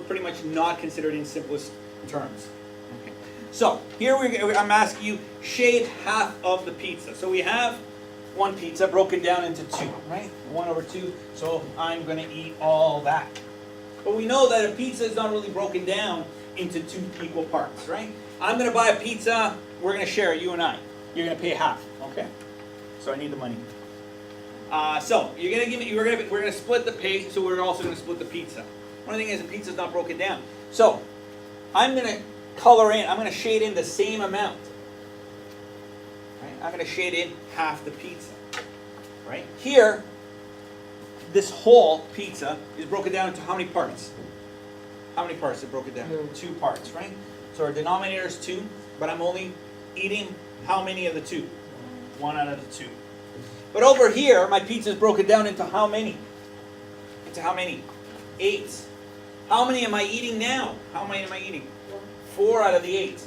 pretty much not considered in simplest terms. Okay. So here I'm asking you, shade half of the pizza. So we have one pizza broken down into two, right? 1/2. So I'm going to eat all that. But we know that a pizza is not really broken down into two equal parts, right? I'm going to buy a pizza. We're going to share it, you and I. You're going to pay half, okay? So I need the money. So you're going to give me. We're going to split the pay. So we're also going to split the pizza. One thing is the pizza's not broken down. So I'm going to color in. I'm going to shade in the same amount. Right? I'm going to shade in half the pizza. Right here, this whole pizza is broken down into how many parts? How many parts are broken down? 2 parts, right? So our denominator is 2, but I'm only eating how many of the 2? 1 out of the 2. But over here, my pizza is broken down into how many? Into how many? 8. How many am I eating now? How many am I eating? 4 out of the 8.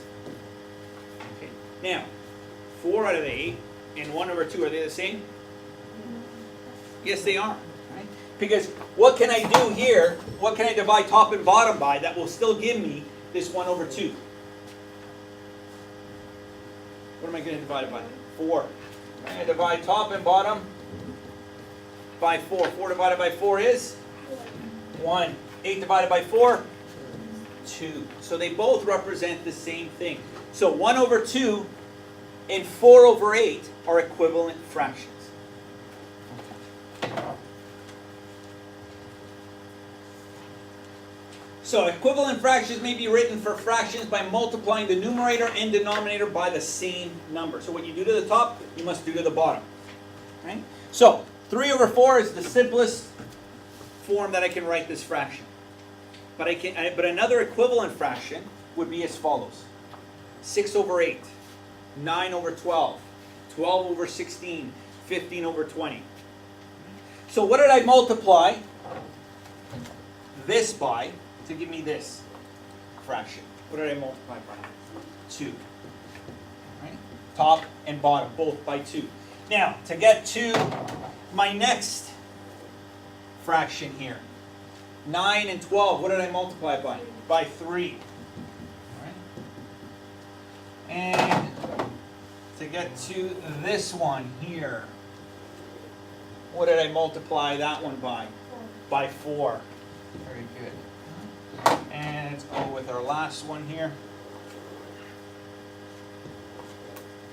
Okay. Now, 4 out of the 8 and 1/2, are they the same? Yes, they are. Right? Because what can I do here? What can I divide top and bottom by that will still give me this 1/2? What am I going to divide it by? 4. I'm going to divide top and bottom by 4. 4 divided by 4 is 1. 8 divided by 4, 2. So they both represent the same thing. So 1/2 and 4/8 are equivalent fractions. So equivalent fractions may be written for fractions by multiplying the numerator and denominator by the same number. So what you do to the top, you must do to the bottom. Right? So 3/4 is the simplest form that I can write this fraction. But another equivalent fraction would be as follows: 6/8, 9/12, 12/16, 15/20. So what did I multiply this by to give me this fraction? What did I multiply by? 2. Right? Top and bottom, both by 2. Now, to get to my next fraction here, 9 and 12, what did I multiply by? By 3. Right? And to get to this one here, what did I multiply that one by? By 4. Very good. And let's go with our last one here.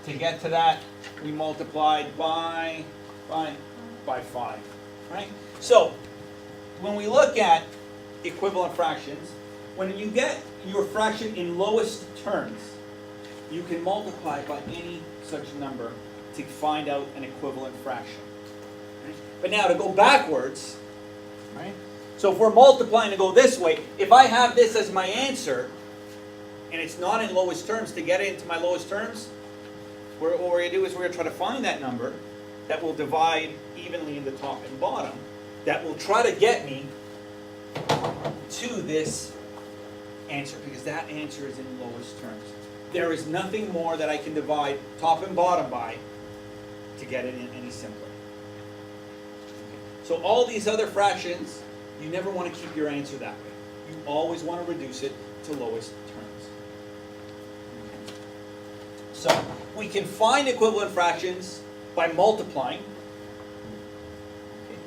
To get to that, we multiplied by 5. Right? So, when we look at equivalent fractions, when you get your fraction in lowest terms, you can multiply by any such number to find out an equivalent fraction. Right? But now to go backwards, right? So if we're multiplying to go this way, if I have this as my answer, and it's not in lowest terms, to get it into my lowest terms, what we're going to do is we're going to try to find that number that will divide evenly in the top and bottom, that will try to get me to this answer, because that answer is in lowest terms. There is nothing more that I can divide top and bottom by to get it in any simpler. Okay. So all these other fractions, you never want to keep your answer that way. You always want to reduce it to lowest terms. Okay. So we can find equivalent fractions by multiplying. Okay.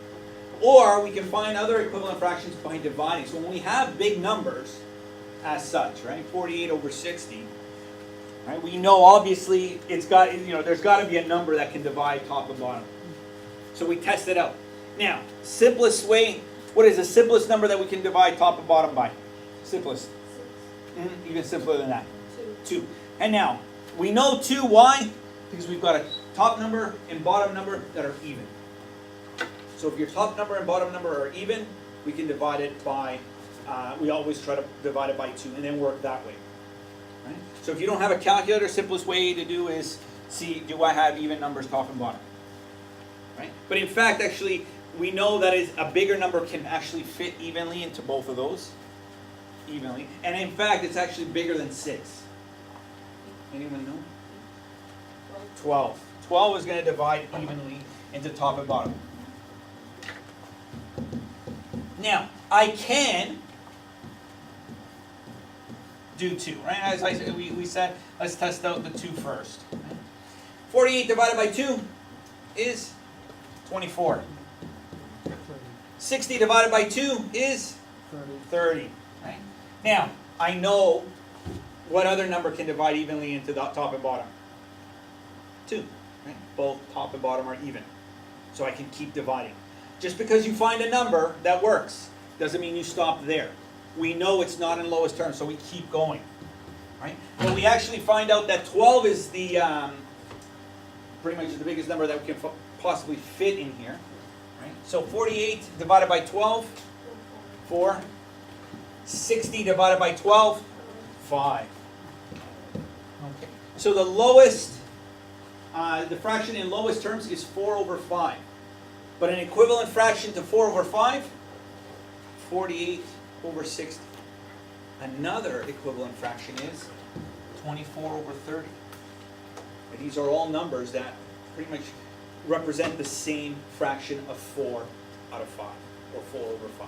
Or we can find other equivalent fractions by dividing. So when we have big numbers as such, right, 48/60, right, we know obviously there's got to be a number that can divide top and bottom. So we test it out. Now, simplest way, what is the simplest number that we can divide top and bottom by? Simplest. Even simpler than that. 2. And now, we know 2, why? Because we've got a top number and bottom number that are even. So if your top number and bottom number are even, we can divide it by, we always try to divide it by 2 and then work that way. Right? So if you don't have a calculator, simplest way to do is see, do I have even numbers top and bottom? Right? But in fact, actually, we know that is a bigger number can actually fit evenly into both of those. Evenly. And in fact, it's actually bigger than 6. Anyone know? 12. 12 is going to divide evenly into top and bottom. Now, I can do 2, right? As we said, let's test out the 2 first. 48 divided by 2 is 24. 60 divided by 2 is 30. Right? Now, I know what other number can divide evenly into the top and bottom. 2. Right? Both top and bottom are even. So I can keep dividing. Just because you find a number that works doesn't mean you stop there. We know it's not in lowest terms, so we keep going. Right? But we actually find out that 12 is the pretty much the biggest number that we can possibly fit in here. Right? So 48 divided by 12, 4. 60 divided by 12, 5. Okay. So the lowest, the fraction in lowest terms is 4 over 5. But an equivalent fraction to 4 over 5, 48 over 60. Another equivalent fraction is 24 over 30. And these are all numbers that pretty much represent the same fraction of 4 out of 5, or 4 over 5.